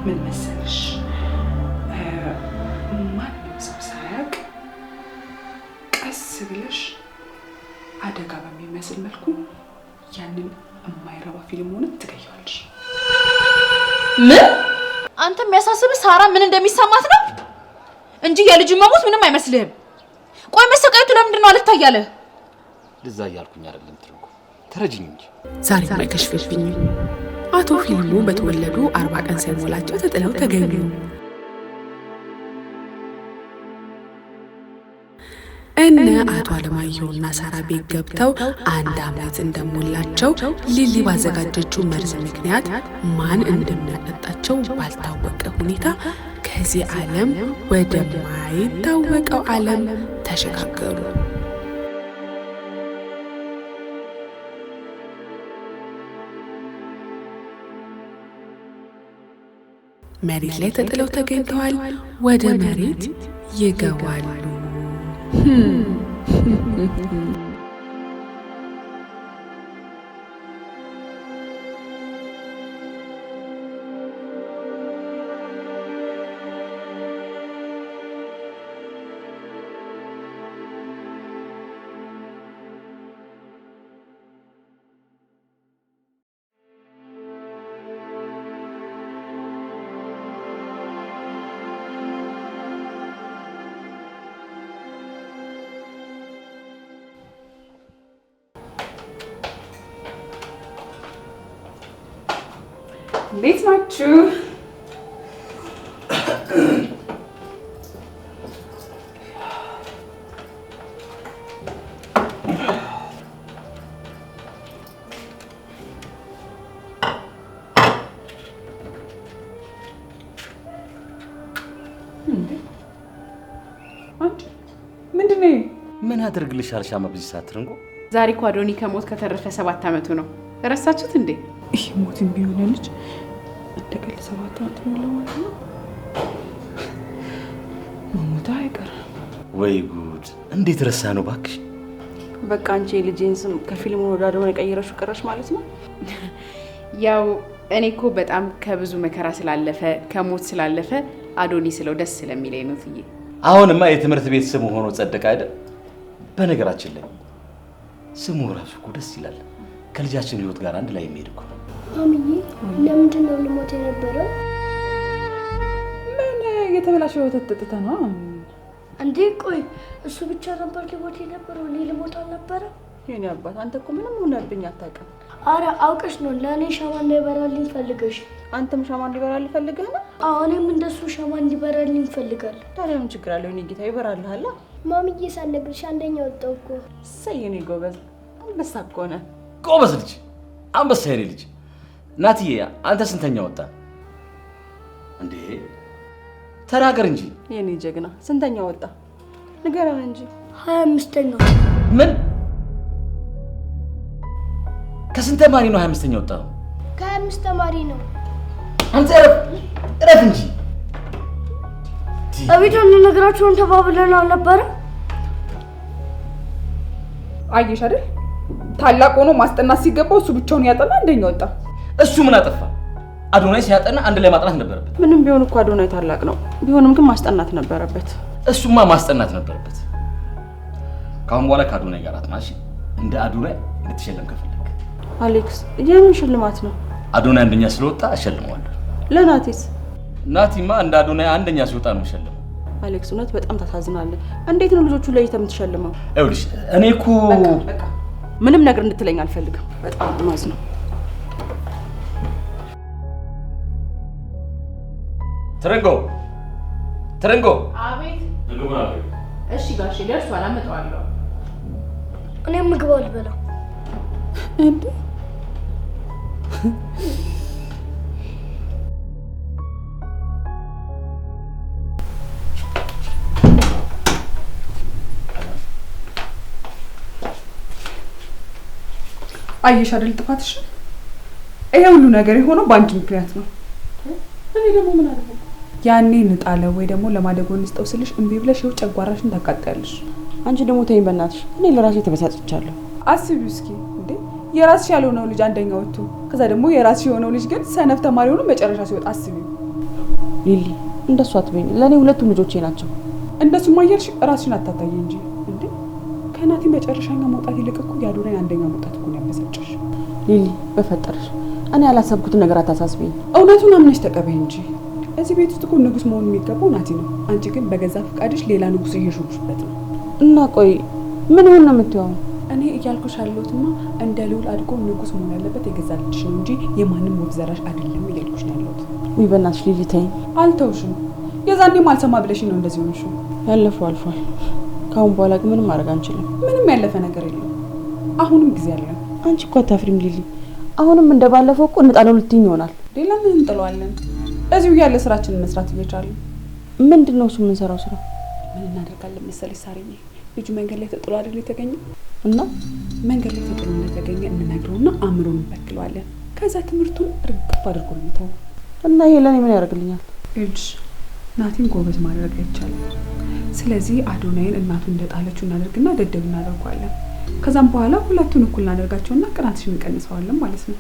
ምን መሰለሽ ማንም ሰው ሳያውቅ ቀስ ብለሽ አደጋ በሚመስል መልኩ ያንን የማይረባ ፊልም ሆነ ትገያለሽ። ምን? አንተ የሚያሳስብህ ሳራ ምን እንደሚሰማት ነው እንጂ የልጅ መሞት ምንም አይመስልህም። ቆይ መሰቃየቱ ለምንድን ነው አልታያለ? ለዛ ያልኩኝ አይደለም ትርጉ ተረጅኝ እንጂ ዛሬ ማይከሽፍብኝ አቶ ፊልሙ በተወለዱ 40 ቀን ሳይሞላቸው ተጥለው ተገኙ። እነ አቶ አለማየሁና ሳራ ቤት ገብተው 1 ዓመት እንደሞላቸው ሊሊ ባዘጋጀችው መርዝ ምክንያት ማን እንደሚያጠጣቸው ባልታወቀ ሁኔታ ከዚህ ዓለም ወደ ማይታወቀው ዓለም ተሸጋገሩ። መሬት ላይ ተጥለው ተገኝተዋል። ወደ መሬት ይገባሉ። እንዴት ናችሁ? ምንድነው? ምን አድርግልሻል ሻማ በዚህ ሰዓት ትርንጎ? ዛሬ እኮ አዶኒ ከሞት ከተረፈ 7 ዓመቱ ነው። ረሳችሁት እንዴ? ይሄ ሞትን ቢሆን ልጅ እንደቀል 7 ዓመት ነው ማለት ነው። መሞታ አይቀርም። ወይ ጉድ! እንዴት ረሳ ነው ባክሽ? በቃ አንቺ ልጄን ስም ከፊልሙ ወደ አዶኒ ቀይረሽው ቀረሽ ማለት ነው። ያው እኔ እኮ በጣም ከብዙ መከራ ስላለፈ ከሞት ስላለፈ አዶኒ ስለው ደስ ስለሚለኝ ነው ትዬ። አሁንማ የትምህርት ቤት ስሙ ሆኖ ጸደቀ አይደል? በነገራችን ላይ ስሙ ራሱ እኮ ደስ ይላል። ከልጃችን ህይወት ጋር አንድ ላይ የሚሄድ እኮ ነው። ማሚዬ ለምንድን ነው ልሞት የነበረው? ምን የተበላሸ ወተት ጠጥተህ ነው እንዴ? ቆይ እሱ ብቻ ነበር ልሞት የነበረው? እኔ ልሞት አልነበረም? የኔ አባት አንተ እኮ ምንም ሆነብኝ አታውቅም። አረ አውቀሽ ነው ለእኔ ሻማ እንዳይበራልኝ ፈልገሽ። አንተም ሻማ እንዲበራልኝ ፈልገህ ነው? አዎ እኔም እንደሱ ሻማ እንዲበራልኝ ፈልጋለሁ። ታዲያ ምን ችግር አለው? እኔ ጌታ ይበራልሃል። ማሚዬ ሳልነግርሽ አንደኛ ወጣሁ እኮ። እሰይ የኔ ጎበዝ አንበሳ እኮ ነህ። ጎበዝ ልጅ፣ አንበሳ የኔ ልጅ። ናትዬ አንተ ስንተኛ ወጣ እንዴ? ተናገር እንጂ የኔ ጀግና። ስንተኛ ወጣ ንገረን እንጂ። 25ኛው። ምን? ከስንት ተማሪ ነው 25ኛ ወጣው? ከ25 ተማሪ ነው። አንተ እረፍ እንጂ። አቤት ነገራችሁን ተባብለን አልነበረ? አየሽ አይደል? ታላቅ ሆኖ ማስጠናት ሲገባው እሱ ብቻውን ያጠና አንደኛ ወጣ። እሱ ምን አጠፋ? አዶናይ ሲያጠና አንድ ላይ ማጥናት ነበረበት። ምንም ቢሆን እኮ አዶናይ ታላቅ ነው። ቢሆንም ግን ማስጠናት ነበረበት። እሱማ ማስጠናት ነበረበት። ካሁን በኋላ ከአዶናይ ጋር አጥናሽ። እንደ አዶናይ እንድትሸለም ከፈለክ አሌክስ፣ የምን ሽልማት ነው? አዶናይ አንደኛ ስለወጣ አሸልመዋለሁ። ለናቲስ? ናቲማ እንደ አዶናይ አንደኛ ሲወጣ ነው የምሸልመው። አሌክስ፣ እውነት በጣም ታሳዝናለህ። እንዴት ነው ልጆቹ ለይተህ የምትሸልመው? ይኸውልሽ እኔ እኮ በቃ ምንም ነገር እንድትለኝ አልፈልግም። በጣም ማዝ ነው። ትርንጎ። አቤት። እሺ ጋሼ ደርሷል፣ አመጣዋለሁ። እኔም ምግብ አልበላም እንዴ? አየሽ አይደል ጥፋትሽ? ይሄ ሁሉ ነገር የሆነው በአንቺ ምክንያት ነው። እኔ ደግሞ ምን አደረኩ? ያኔ እንጣለ ወይ ደግሞ ለማደጎ እንስጠው ስልሽ እምቢ ብለሽ ይኸው ጨጓራሽን ታቃጥያለሽ። አንቺ ደግሞ ተይኝ በእናትሽ። እኔ ለራሴ ተበሳጭቻለሁ። አስቢው እስኪ እንዴ የራስሽ ያልሆነው ልጅ አንደኛ ወጥቶ ከዛ ደግሞ የራስሽ የሆነው ልጅ ግን ሰነፍ ተማሪ ሆኖ መጨረሻ ሲወጣ አስቢው። ሊሊ እንደሱ አትበይኝ። ለኔ ሁለቱም ልጆቼ ናቸው። እንደሱ ማየርሽ ራስሽን አታታይ እንጂ እንዴ ከናቲ መጨረሻኛ መውጣት ይልቅ እኮ ያዶናይ አንደኛ መውጣት እኮ ነው ያበሰጨሽ። ሊሊ በፈጠረሽ እኔ ያላሰብኩት ነገር አታሳስቢኝ። እውነቱን አምነሽ ተቀበይ እንጂ እዚህ ቤት ውስጥ እኮ ንጉስ መሆን የሚገባው ናቲ ነው። አንቺ ግን በገዛ ፍቃድሽ ሌላ ንጉስ እየሾምሽበት ነው። እና ቆይ ምን ሆነ ነው የምትይው? እኔ እያልኩሽ ያለሁትማ እንደ ልዑል አድጎ ንጉስ መሆን ያለበት የገዛ ልጅሽ ነው እንጂ የማንም ወፍ ዘራሽ አይደለም እያልኩሽ ነው ያለሁት። ውይ በእናትሽ ሊሊ ተይኝ። አልተውሽም። የዛኔም አልሰማ ብለሽኝ ነው እንደዚህ ሆንሽው። ያለፈው አልፏል። ካሁን በኋላ ግን ምንም ማድረግ አንችልም። ምንም ያለፈ ነገር የለም። አሁንም ጊዜ አለ። አንቺ እኮ አታፍሪም ሊሊ። አሁንም እንደባለፈው እኮ እንጣለው ልትይኝ ይሆናል። ሌላ ምን እንጥለዋለን? እዚሁ ያለ ስራችንን መስራት እየቻለን። ምንድነው እሱ የምንሰራው ስራ? ምን እናደርጋለን መሰለሽ ሳርዬ፣ ልጁ መንገድ ላይ ተጥሎ አይደል የተገኘ እና መንገድ ላይ ተጥሎ እንደተገኘ እንነግረውና አእምሮን እንበክለዋለን። ከዛ ትምህርቱን እርግፍ አድርጎ ነው የሚተው። እና ይሄ ለኔ ምን ያደርግልኛል? እልሽ ናቲን ጎበዝ ማድረግ አይቻልም። ስለዚህ አዶናይን እናቱ እንደጣለችው እናደርግና ደደብ እናደርገዋለን። ከዛም በኋላ ሁለቱን እኩል እናደርጋቸውና ቅናትሽን እንቀንሰዋለን ማለት ነው።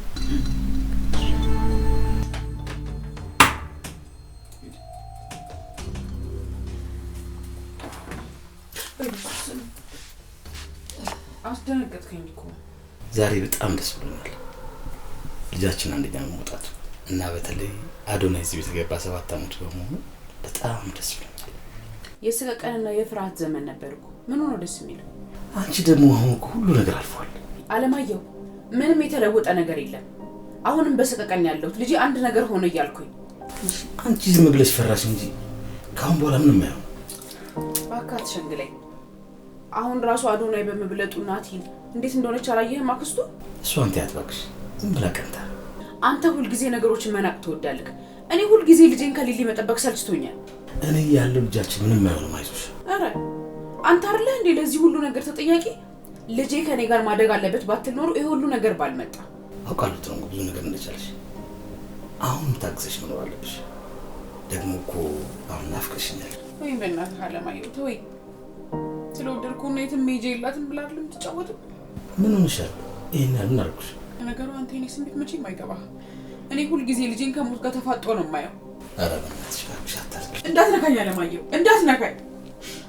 አስደነገጥከኝ እኮ። ዛሬ በጣም ደስ ብሎኛል ልጃችን አንደኛ መውጣቱ እና በተለይ አዶናይ እዚህ ቤት ገባ 7 አመት በመሆኑ በጣም ደስ ብሎኛል። የስቀቀንና የፍርሃት ዘመን ነበርኩ። ምን ሆኖ ደስ የሚለው? አንቺ ደግሞ አሁን ሁሉ ነገር አልፏል። አለማየሁ ምንም የተለወጠ ነገር የለም። አሁንም በስቀቀን ያለሁት ልጅ አንድ ነገር ሆነ እያልኩኝ። አንቺ ዝም ብለሽ ፈራሽ እንጂ ካሁን በኋላ ምንም አይሆን። ባካት ሸንግለኝ። አሁን ራሱ አዶናይ በመብለጡ ናቲን እንዴት እንደሆነች አላየህም? አክስቱ እሱ አንተ ያትባክሽ ዝም ብላ ቀንታ። አንተ ሁሉ ጊዜ ነገሮችን መናቅ ትወዳለህ። እኔ ሁሉ ጊዜ ልጄን ከሊሊ መጠበቅ ሰልችቶኛል። እኔ ያለው ልጃችን ምንም አይሆንም፣ አይዞሽ። አረ አንተ አይደለህ እንዴ ለዚህ ሁሉ ነገር ተጠያቂ? ልጄ ከኔ ጋር ማደግ አለበት ባትል ኖሮ ይሄ ሁሉ ነገር ባልመጣ። አውቃለሁ ትሮንጎ ብዙ ነገር እንደቻለሽ። አሁን ታግዘሽ መኖር አለብሽ። ደግሞ እኮ አሁን ናፍቀሽኛል። ወይ በእናትህ አለማየሁ ተወኝ። ስለወደድኩ ነው የትም ሄጄ የላትም ብላ አይደለም የምትጫወተው። ምን ሆነሻል? ይሄን ያህል ምን አደረኩሽ? ነገሩ አንተ የኔ ስሜት መቼም አይገባህ። እኔ ሁሉ ጊዜ ልጄን ከሞት ጋር ተፋጦ ነው የማየው። ኧረ በእናትሽ እባክሽ አታልቅሽ። እንዳትነካኝ አለማየሁ እንዳትነካኝ።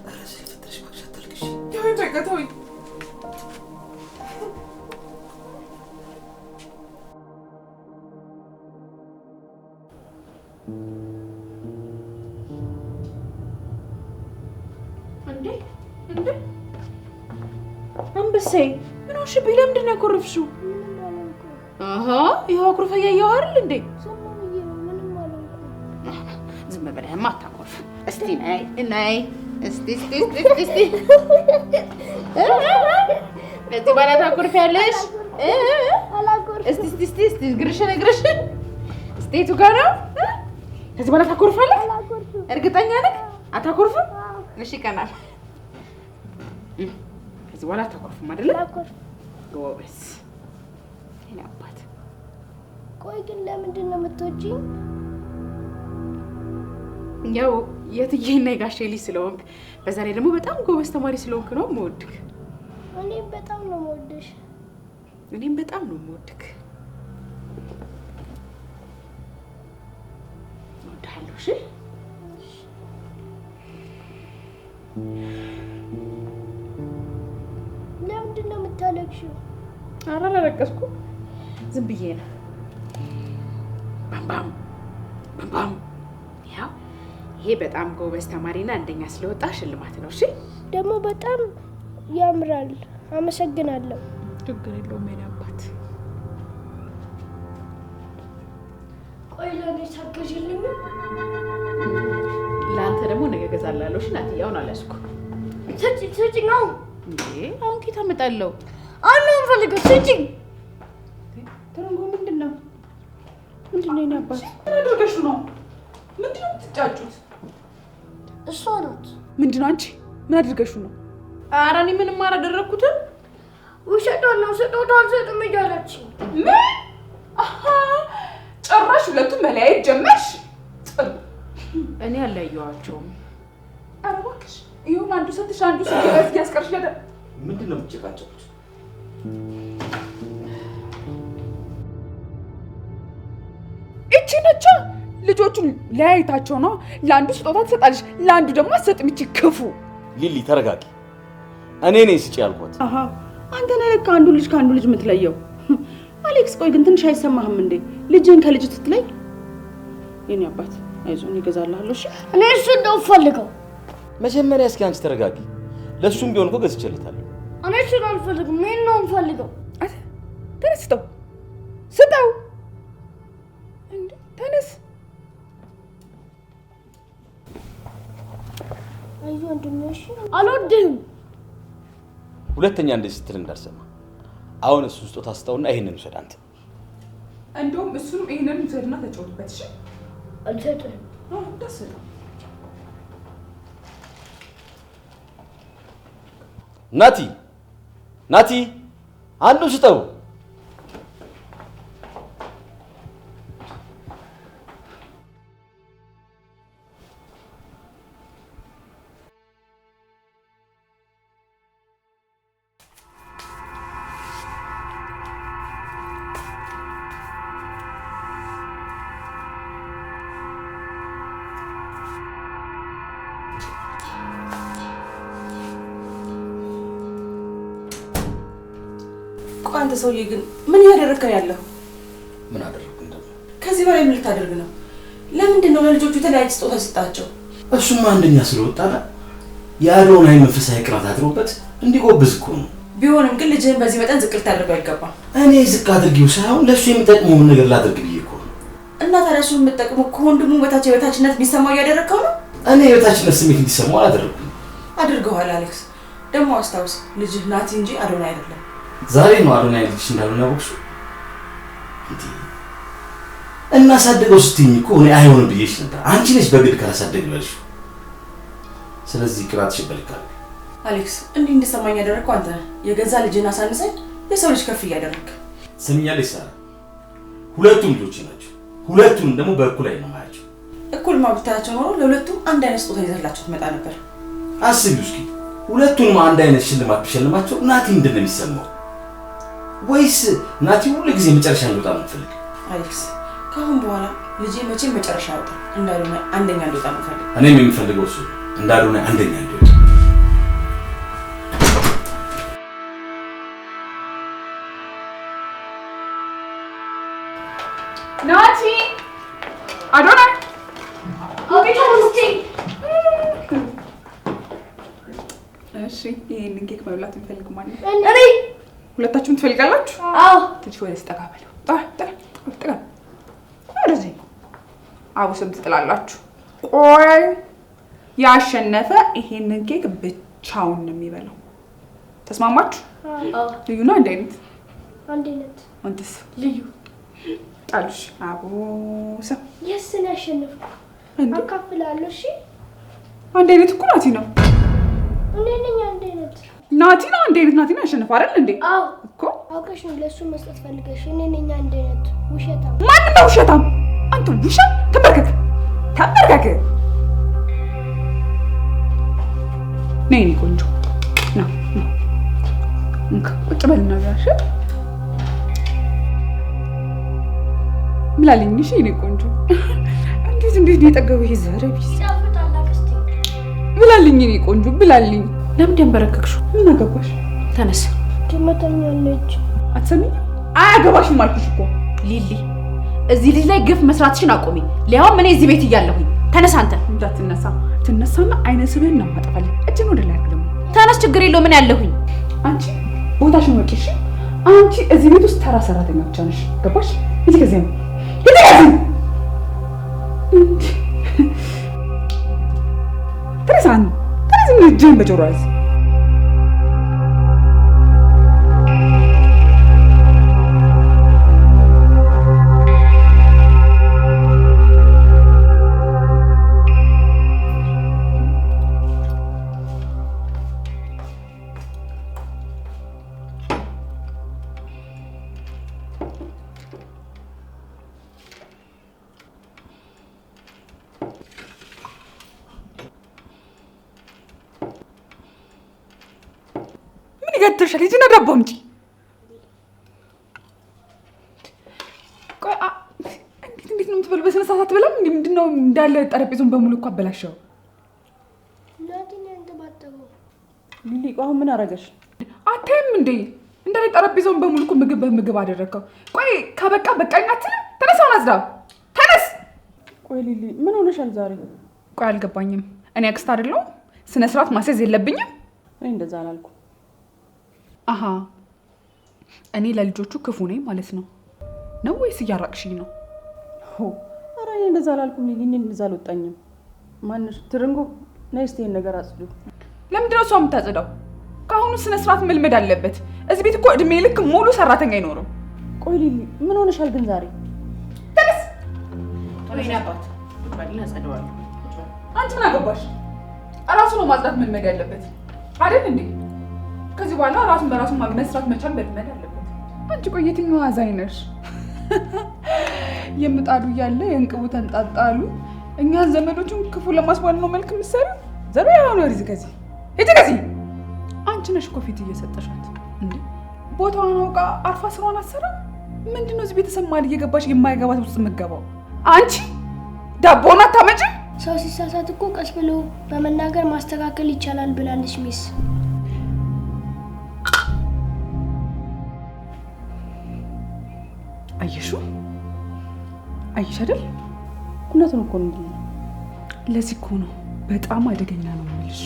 ኧረ ስለፈጠረሽ እባክሽ አታልቅሽ። ተወኝ በቃ ተወኝ። እንዴ አንበሴ ምን ሆንሽብኝ? ለምንድን ነው ያኮረፍሽው? አሃ ይኸው አኩርፈ እያየሁ አይደል እንዴ? ዝም ብለህማ አታኮርፍ። እስቲ ነይ ነይ እስቲ በዚህ በኋላ ታኮርፊያለሽ። እስቲ እግርሽን እስቲ የቱ ጋር ነው? ከዚህ በኋላ ታኮርፋለህ? እርግጠኛ ነህ? አታኮርፍም? እሺ ይቀናል። ከዚህ በኋላ አታኮርፍም አይደለ? ጎበዝ የኔ አባት። ቆይ ግን ለምንድን ነው የምትወጂኝ? ያው የትዬና የጋሼ ልጅ ስለሆንክ በዛ ላይ ደግሞ በጣም ጎበዝ ተማሪ ስለሆንክ ነው የምወድክ። እኔም በጣም ነው የምወድሽ። እኔም በጣም ነው የምወድክ። እወድሃለሁ። እሺ ለምንድን ነው የምታለቅሽው? ኧረ አላለቀስኩም፣ ዝም ብዬ ነው። ባምባም ባምባም። ያው ይሄ በጣም ጎበዝ ተማሪና አንደኛ ስለወጣ ሽልማት ነው። እሺ ደግሞ በጣም ያምራል። አመሰግናለሁ። ችግር የለውም የኔ አባት። ቆይ ለኔ ታገዥልኝ? ለአንተ ደግሞ ነገ እገዛላለሁ። እሺ ናትዬ፣ አልያዝኩም። ስጭኝ አሁን። እንዴ አሁን ኬት አመጣለሁ? አሁን ነው የምፈልገው። ስጭኝ። ትርንጎ ምንድን ነው የኔ አባት? ምን አድርገሽ ነው? ምንድን ነው የምትጫጩት? እሷ ናት። ምንድን ነው አንቺ? ምን አድርገሽ ነው? ኧረ እኔ ምንም አላደረኩትም። ውሸቷን ስጦታ አልሰጥም እያለችኝ። ምን? አሃ ጭራሽ ሁለቱም መለያየት ጀመርሽ? እኔ አላየኋቸውም። ኧረ እባክሽ ይሁን አንዱ ሰጥሽ አንዱ ሰጥሽ ያስቀርሽ ያደ ምንድን ነው የምትጨቃጨቁት? እቺ ነች ልጆቹን ለያይታቸው ነው። ለአንዱ ስጦታ ትሰጣለች፣ ለአንዱ ደግሞ አትሰጥም። ይቺ ክፉ ሊሊ ተረጋጊ። እኔ ነኝ ስጪ ያልኳት። አሃ አንተ ነህ ለካ አንዱ ልጅ ከአንዱ ልጅ የምትለየው። አሌክስ ቆይ ግን ትንሽ አይሰማህም እንዴ? ልጅን ከልጅ ስትለይ? የኔ አባት አይዞን ይገዛልሃለሁ። እሺ እኔ እሱን ነው ፈልገው። መጀመሪያ እስኪ አንቺ ተረጋጊ። ለሱም ቢሆን እኮ ገዝቼለታለሁ። እኔ እሱን አልፈልግም። ምን ነው ፈልገው? ተነስ፣ ስጠው እንዴ! ተነስ። አይዞህ ወንድሜ። እሺ አልወድህም። ሁለተኛ እንደዚህ ስትል እንዳልሰማ። አሁን እሱ ስጦታ ስጠውና ይሄንን ውሰድ አንተ። እንደውም እሱንም ይሄንን ውሰድና ተጫወትበት። እሺ አልሰጥህም። ደስ ነው። ናቲ አንዱ ስጠው። አንተ ሰውዬ ግን ምን ያደረክ ነው ያለው? ምን አደረኩ እንደው? ከዚህ በላይ ምን ልታደርግ ነው? ለምንድን ነው ለልጆቹ የተለያየ ስጦታ ሰጣቸው? እሱማ አንደኛ ስለወጣና የአዶናይ መንፈሳዊ ቅናት አድሮበት እንዲጎብዝ እኮ ነው። ቢሆንም ግን ልጅህን በዚህ መጠን ዝቅ ልታደርገው አይገባም። እኔ ዝቅ አድርጌው ሳይሆን ለሱ የሚጠቅመውን ነገር ላድርግ ብዬ እኮ ነው። እና ታዲያ እሱ የምትጠቅመው ከወንድሙ የበታችነት እንዲሰማው እያደረግከው ነው? እኔ የበታችነት ስሜት እንዲሰማው አላደረኩም። አድርገዋል አሌክስ። ደግሞ አስታውስ፣ ልጅህ ናቲ እንጂ አዶናይ አይደለም። ዛሬ ነው አዶናይ ልጅ እንዳልሆነ ያወቅሽው? እናሳድገው ስትይኝ እኮ እኔ አይሆንም ብዬሽ ነበር። አንቺ ነሽ በግድ ካላሳደግ ያልሽው። ስለዚህ ቅራትሽ ይበልካል። አሌክስ እንዲህ እንድሰማኝ ያደረግከው አንተ ነህ። የገዛ ልጅህን አሳንሰኝ የሰው ልጅ ከፍ እያደረግክ። ስሚኛለሽ ሳራ፣ ሁለቱም ልጆች ናቸው። ሁለቱንም ደግሞ በእኩል ላይ ነው ማያቸው። እኩል ማብታቸው ኖሮ ለሁለቱም አንድ አይነት ስጦታ ይዘላቸው ትመጣ ነበር። አስቢው እስኪ ሁለቱንም አንድ አይነት ሽልማት ቢሸልማቸው ናቲ ምንድን ነው የሚሰማው? ወይስ ናቲ ሁሉ ጊዜ መጨረሻ እንዲወጣ ነው የምትፈልግ? አሌክስ ከአሁን በኋላ ልጄ መቼም መጨረሻ ያወጣ እንዳልሆነ አንደኛ እንዲወጣ ነው የምፈልግ። እኔም የምፈልገው እሱ እንዳልሆነ አንደኛ እንዲወጣ። ናቲ አዶናይ እሺ ይሄንን ኬክ መብላት እንፈልግ ማለት ነው። እኔ ሁለታችሁም ትፈልጋላችሁ? አዎ ትንሽ ወደ ተቀበሉ። ጠጋ ወደዚህ አቡስም ትጥላላችሁ። ቆይ ያሸነፈ ይሄንን ኬክ ብቻውን ነው የሚበላው። ተስማማችሁ? አዎ ልዩና አንድ አይነት አንተስ ልዩ ጣሉሽ። አቡስም የስን ያሸነፍኩ አካፍላለሁ። እሺ አንድ አይነት እኮ ናቲ ነው። እኔ ነኝ አንድ አይነት ናቲ ነው። አንድ አይነት ናቲ ነው ያሸነፈው አይደል እንዴ? አዎ እኮ አውቀሽ ነው ለሱ መስጠት ፈልገሽ። እኔ ነኝ አንድ አይነት ውሸታም። ማን ነው ውሸታም? አንተ ውሸት! ተንበርከክ ተንበርከክ። ነይ ቆንጆ ነው እንካ ቁጭ በልና ያሽ ምላልኝ እሺ። እኔ ቆንጆ እንዴት ነው የጠገበው ይሄ ዘረቢስ? ጻፍታላ ከስቲ ብላልኝ። እኔ ቆንጆ ብላልኝ። ለምን ደንበረከክሽው? ምን አገባሽ? ተነስ። ትመታኛለች። አትሰሚኝ? አያገባሽም አልኩሽ እኮ ሊሊ። እዚህ ልጅ ላይ ግፍ መስራትሽን አቆሚ። ሊያውም እኔ እዚህ ቤት እያለሁኝ። ተነስ አንተ። እንዳትነሳ። ትነሳና አይነ ስብህን ነው ማጠፋለህ። እጅን ወደ ላይ አድርግ። ተነስ፣ ችግር የለውም ምን ያለሁኝ። አንቺ ቦታሽን ወቂሽ። አንቺ እዚህ ቤት ውስጥ ተራ ሰራተኛ ብቻ ነሽ። ገባሽ? እዚህ ከዚህ ነው ተረሳን ተረዝም ልጅን በጆሮ ያዝ። ገትርሻል። ሂጂና ዳቦ አምጪ። ቆይ እንዴት ነው የምትበለው? በስነ ስርዓት አትበላም? ነው እንዳለ ጠረጴዛውን በሙሉ እኮ አበላሸው። እናቴን ያንተባጠበው ሊሊ አሁን ምን አረገሽ? አታይም እንዴ? እንዳለ ጠረጴዛውን በሙሉ እኮ ምግብ በምግብ አደረከው። ቆይ ከበቃ በቃኝ አትልም? ተነሳው ናዝዳው ተነስ። ቆይ ሊሊ ምን ሆነሻል ዛሬ? ቆይ አልገባኝም። እኔ አክስት አይደለሁ? ስነ ስርዓት ማስያዝ የለብኝም? እኔ እንደዛ አላልኩ። አሃ እኔ ለልጆቹ ክፉ ነኝ ማለት ነው ወይስ እያራቅሽኝ ነው? ኧረ እኔ እንደዛ አላልኩም ሊሊ። እኔ እንደዛ አልወጣኝም። ማንሽ ትርንጎ ነይ እስቲ ይሄን ነገር አጽዱ። ለምንድን ነው እሷ የምታጽዳው? ከአሁኑ ስነ ስርዓት መልመድ አለበት። እዚህ ቤት እኮ እድሜ ልክ ሙሉ ሰራተኛ አይኖርም። ቆይ ሊሊ ምን ሆነሻል ግን ዛሬ? ተነስ። ወይኔ አባት ባልና ጸደዋል። አንቺ ምን አገባሽ? እራሱ ነው ማጽዳት መልመድ ያለበት አይደል እንዴ? ከዚህ በኋላ ራሱን በራሱ መስራት መቻል መልመድ አለበት። አንቺ ቆይ የትኛው አዛኝ ነሽ? የምጣዱ እያለ የእንቅቡ ተንጣጣሉ። እኛን ዘመዶቹን ክፉ ለማስባል ነው መልክ የምትሰሪው? ዘሮ ያው ነው ሪዝ ከዚህ ሂጂ ከዚህ። አንቺ ነሽ እኮ ፊት እየሰጠሻት እንዴ። ቦታዋን አውቃ አርፋ ስራዋን አሰራ። ምንድነው እዚህ ቤተሰብ ማል እየገባሽ የማይገባት ውስጥ የምትገባው? አንቺ ዳቦና ታመጪ። ሰው ሲሳሳት እኮ ቀስ ብሎ በመናገር ማስተካከል ይቻላል ብላለች ሚስ። አየሹ አይሽ አይደል? እውነቱን እኮ ነው። ለዚህ እኮ ነው በጣም አደገኛ ነው የምልሽ።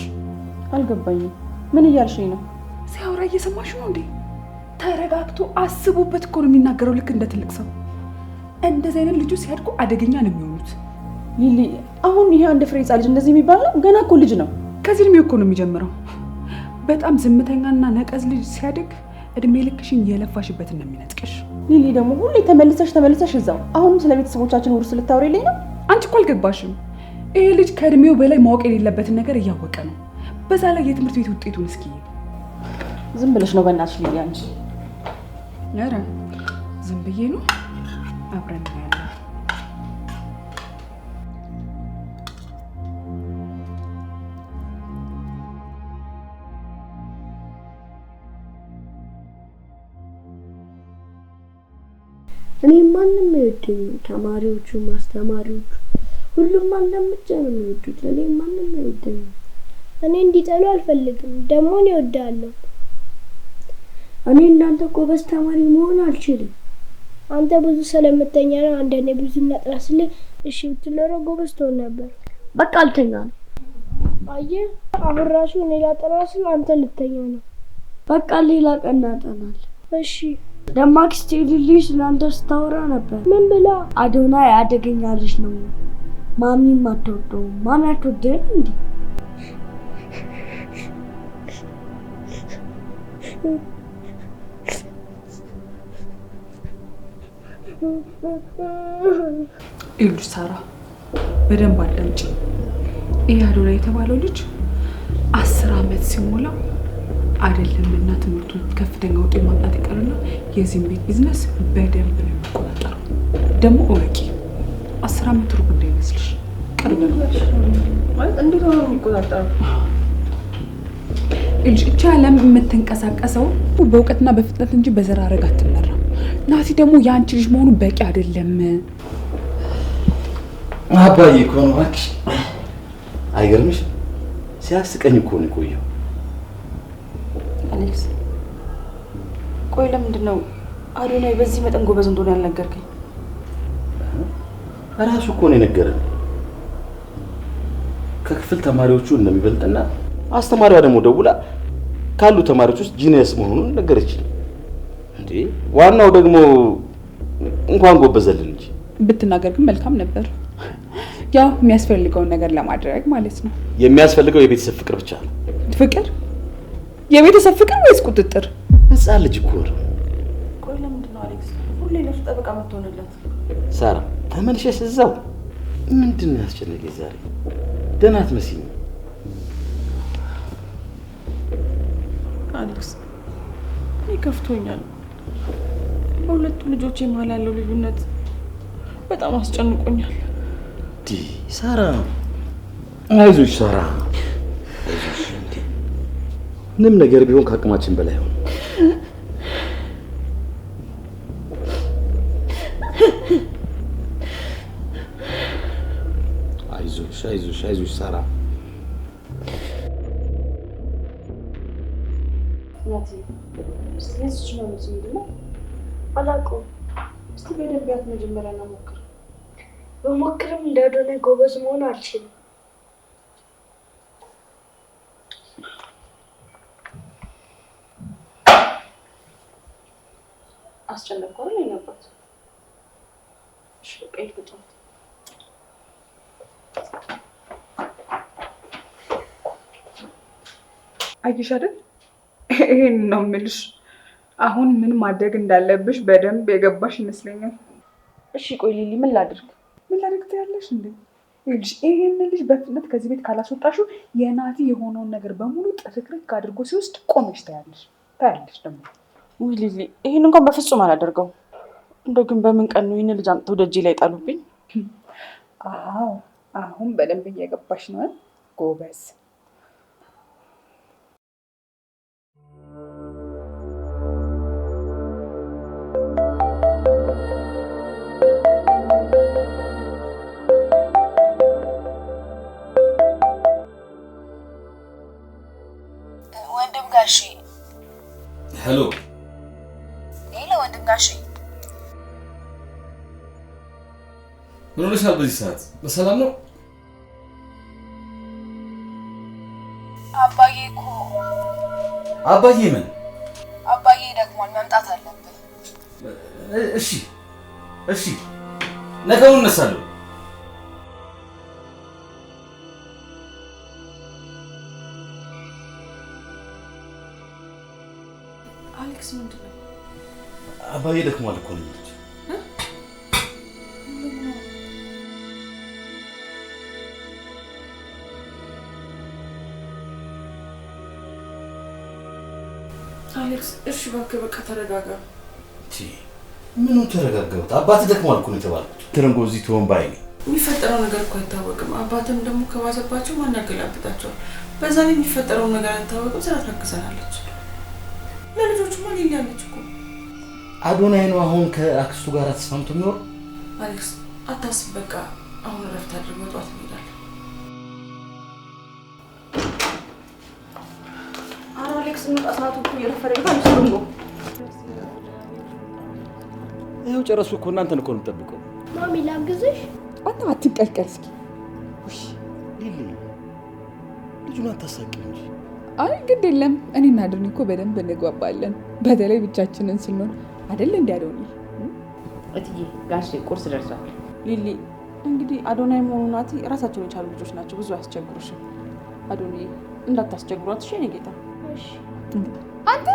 አልገባኝም። ምን እያልሽኝ ነው? ሲያወራ እየሰማሽ ነው እንዴ? ተረጋግቶ አስቡበት እኮ ነው የሚናገረው፣ ልክ እንደ ትልቅ ሰው። እንደዚህ አይነት ልጁ ሲያድጉ አደገኛ ነው የሚሆኑት። ሊሊ አሁን ይሄ አንድ ፍሬ ህጻን ልጅ እንደዚህ የሚባል ነው? ገና እኮ ልጅ ነው። ከዚህ እድሜው እኮ ነው የሚጀምረው። በጣም ዝምተኛና ነቀዝ ልጅ ሲያድግ እድሜ ልክሽን የለፋሽበትን ነው የሚነጥቅሽ። ሊሊ ደግሞ ሁሌ ተመልሰሽ እዛው። አሁንም ስለ ቤተሰቦቻችን ውርስ ልታወሪልኝ ነው? አንቺ እኮ አልገባሽም። ይሄ ልጅ ከእድሜው በላይ ማወቅ የሌለበትን ነገር እያወቀ ነው። በዛ ላይ የትምህርት ቤት ውጤቱን እስኪ ዝም ብለሽ ነው በእናትሽ ሊሊ አንቺ። ኧረ ዝም ብዬ ነው። አብረን እናያለን። እኔ ማንም አይወደኝም። ተማሪዎቹ፣ ማስተማሪዎቹ ሁሉም አንደምጫ ነው የሚወዱት። እኔ ማንም አይወደኝም። እኔ እንዲጠሉ አልፈልግም። ደግሞ እኔ እወዳለሁ። እኔ እንዳንተ ጎበዝ ተማሪ መሆን አልችልም። አንተ ብዙ ስለምተኛ ነው። አንደኔ ብዙ እናጥራ ስለ እሺ ብትኖረው ጎበዝ ትሆን ነበር። በቃ አልተኛ ነው። አየህ አሁን ራሱ እኔ ላጠና ስል አንተ ልተኛ ነው። በቃ ሌላ ቀን እናጠናለን። እሺ ደማክስቴ ልልሽ ስለአንተ ስታወራ ነበር። ምን ብላ? አዶናይ አደገኛ ልጅ ነው። ማሚም አትወደውም። ማሚ አትወደውም እንዴ? ይኸውልሽ ሳራ በደንብ አዳምጪ። ይሄ አዶናይ የተባለው ልጅ 10 ዓመት ሲሞላው አይደለምና ትምህርቱን ከፍተኛ ውጤት ማምጣት ይቀርና የዚህን ቤት ቢዝነስ በደንብ ነው የሚቆጣጠረው። ደግሞ እወቂ 10 ዓመት ሩቅ እንዳይመስልሽ። ቅርብ ነው ማለት እንዴት ነው የሚቆጣጠረው? እቺ ዓለም የምትንቀሳቀሰው በእውቀትና በፍጥነት እንጂ በዘራረግ አትመራም። ናቲ ደግሞ የአንቺ ልጅ መሆኑ በቂ አይደለም። አባዬ እኮ ነው እባክሽ። አይገርምሽ? ሲያስቀኝ እኮ ነው የቆየው። አሌክስ ቆይ ለምንድን ነው አዶናይ በዚህ መጠን ጎበዝ እንደሆነ ያልነገርከኝ? ራሱ እኮ ነው የነገረን። ከክፍል ተማሪዎቹ እንደሚበልጥና አስተማሪዋ ደግሞ ደውላ ካሉ ተማሪዎች ውስጥ ጂኒየስ መሆኑን ነገረችኝ። እንዴ ዋናው ደግሞ እንኳን ጎበዘልን እንጂ ብትናገር ግን መልካም ነበር። ያው የሚያስፈልገውን ነገር ለማድረግ ማለት ነው። የሚያስፈልገው የቤተሰብ ፍቅር ብቻ ነው። ፍቅር? የቤተሰብ ፍቅር ወይስ ቁጥጥር? ህፃን ልጅ እኮ ነው። ቆይ ለምንድን ነው አሌክስ ሁሌ ለሱ ጠበቃ የምትሆንለት? ሳራ ተመልሸሽ እዛው ምንድን ነው ያስጨነቀኝ ዛሬ? ደህና አትመስይም። አሌክስ እኔ ከፍቶኛል። በሁለቱ ልጆቼ መሀል ያለው ልዩነት በጣም አስጨንቆኛል። ሳራ አይዞሽ፣ ሳራ አይዞሽ። ምንም ነገር ቢሆን ከአቅማችን በላይ ሆነ። አይዞሽ ሳራ። አላውቀውም። እስቲ በደንብ ያት መጀመሪያ ነው ሞክር። በሞክርም እንደሆነ ጎበዝ መሆን አልችልም። አስጨነቅኩ አይደል የነባት? እሺ ቀይ ተጫወት። አየሽ አይደል? ይሄን ነው የምልሽ። አሁን ምን ማድረግ እንዳለብሽ በደንብ የገባሽ ይመስለኛል። እሺ ቆይ ሊሊ ምን ላድርግ? ምን ላድርግ ትያለሽ እንዴ? ይኸውልሽ ይሄን ልጅ በፍጥነት ከዚህ ቤት ካላስወጣሽው የናቲ የሆነውን ነገር በሙሉ ጥርቅርቅ አድርጎ ሲወስድ ቆመሽ ታያለሽ ደግሞ። ውይ ሊሊ ይሄን እንኳን በፍጹም አላደርገው። እንደው ግን በምን ቀን ነው ይሄን ልጅ አምጥተው ደጄ ላይ ጣሉብኝ? አዎ አሁን በደንብ እየገባሽ ነው። ጎበዝ። ወንድም ጋሼ። ሄሎ ወንድም ጋሼ። ምን ሆነሻል በዚህ ሰዓት? በሰላም ነው? አባዬ እኮ አባዬ ምን? አባዬ ደክሟል፣ መምጣት አለብህ። እሺ ነገሩ እነሳለሁ። አሌክስ ምንድን ነው? አባዬ ደክሟል እኮ ነው ልጅ። አሌክስ እሺ እባክህ በቃ ተረጋጋ። ምኑ ተረጋጋሁት? አባትህ ደክሟል እኮ ነው የተባልኩት። ትርንጎ እዚህ ትሆን ባይ ነኝ። የሚፈጠረው ነገር እኮ አይታወቅም። አባትም ደግሞ ከባሰባቸው ማን ያገላብጣቸዋል? በዛ ላይ የሚፈጠረውን ነገር አይታወቅም። ስራ ታግዘናለች። ለልጆቹማ ሊሊ ያለች እኮ። አዶናይ ነው አሁን ከአክስቱ ጋር ተስማምቶ የሚኖር። አሌክስ አታስብ፣ በቃ አሁን እረፍት አድርግ፣ በጠዋት እንሄዳለን። ኧረ አሌክስ እንውጣ፣ ሰዓቱ እኮ እየረፈደ ይባል። ትርንጎ ይኸው ጨረሱ እኮ። እናንተን እኮ ነው የምጠብቀው። ማሚ ላግዝሽ? አንተ አትንቀልቀል እስኪ። ውይ ሊሊ ልጁን አታሳቂው እንጂ። አይ ግድ የለም እኔና አዶኒ እኮ በደንብ እንግባባለን። በተለይ ብቻችንን ስንሆን አይደል እንዴ አዶኒ? እትዬ ጋሼ ቁርስ ደርሷል። ሊሊ እንግዲህ አዶናይ መሆኑ ናቲ ራሳቸውን የቻሉ ልጆች ናቸው። ብዙ አያስቸግሩሽም። አዶኒ እንዳታስቸግሯት እሺ? የእኔ ጌታ እሺ። አንተ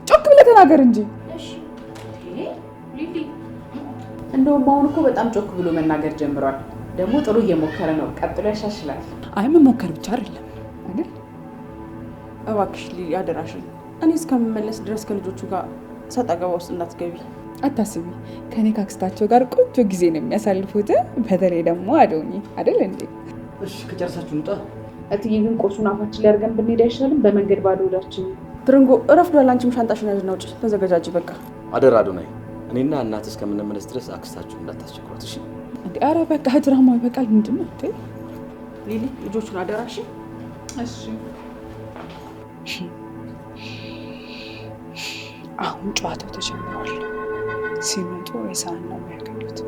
ጮክ ብለህ ተናገር እንጂ። እሺ። ሊሊ እንደውም አሁን እኮ በጣም ጮክ ብሎ መናገር ጀምሯል። ደግሞ ጥሩ እየሞከረ ነው። ቀጥሎ ያሻሽላል። አይ መሞከር ብቻ አይደለም አይደል? እባክሽ ሊሊ አደራሽን፣ እኔ እስከምመለስ ድረስ ከልጆቹ ጋር ሰጣ ገባ ውስጥ እንዳትገቢ። አታስቢ፣ ከኔ ካክስታቸው ጋር ቆንጆ ጊዜ ነው የሚያሳልፉት። በተለይ ደግሞ አዶኒ አይደል እንዴ? እሺ ከጨረሳችሁ እንውጣ። እትዬ ግን ቁርሱን አፋችን ላይ አድርገን ብንሄድ አይሻልም? በመንገድ ባዶ ሆዳችን። ትርንጎ እረፍዷል። አንቺም ሻንጣሽን ያዥና ውጭ ተዘገጃጅ። በቃ አደራ አዶናይ፣ እኔና እናት እስከምንመለስ ድረስ አክስታችሁ እንዳታስቸግሯት እሺ? እንዴ ኧረ በቃ ድራማው ይበቃል። ምንድን ነው እንዴ? ሊሊ ልጆቹን አደራሽ። እሺ አሁን ጨዋታው ተጀምሯል። ሲመጡ ሬሳን ነው የሚያገኙት።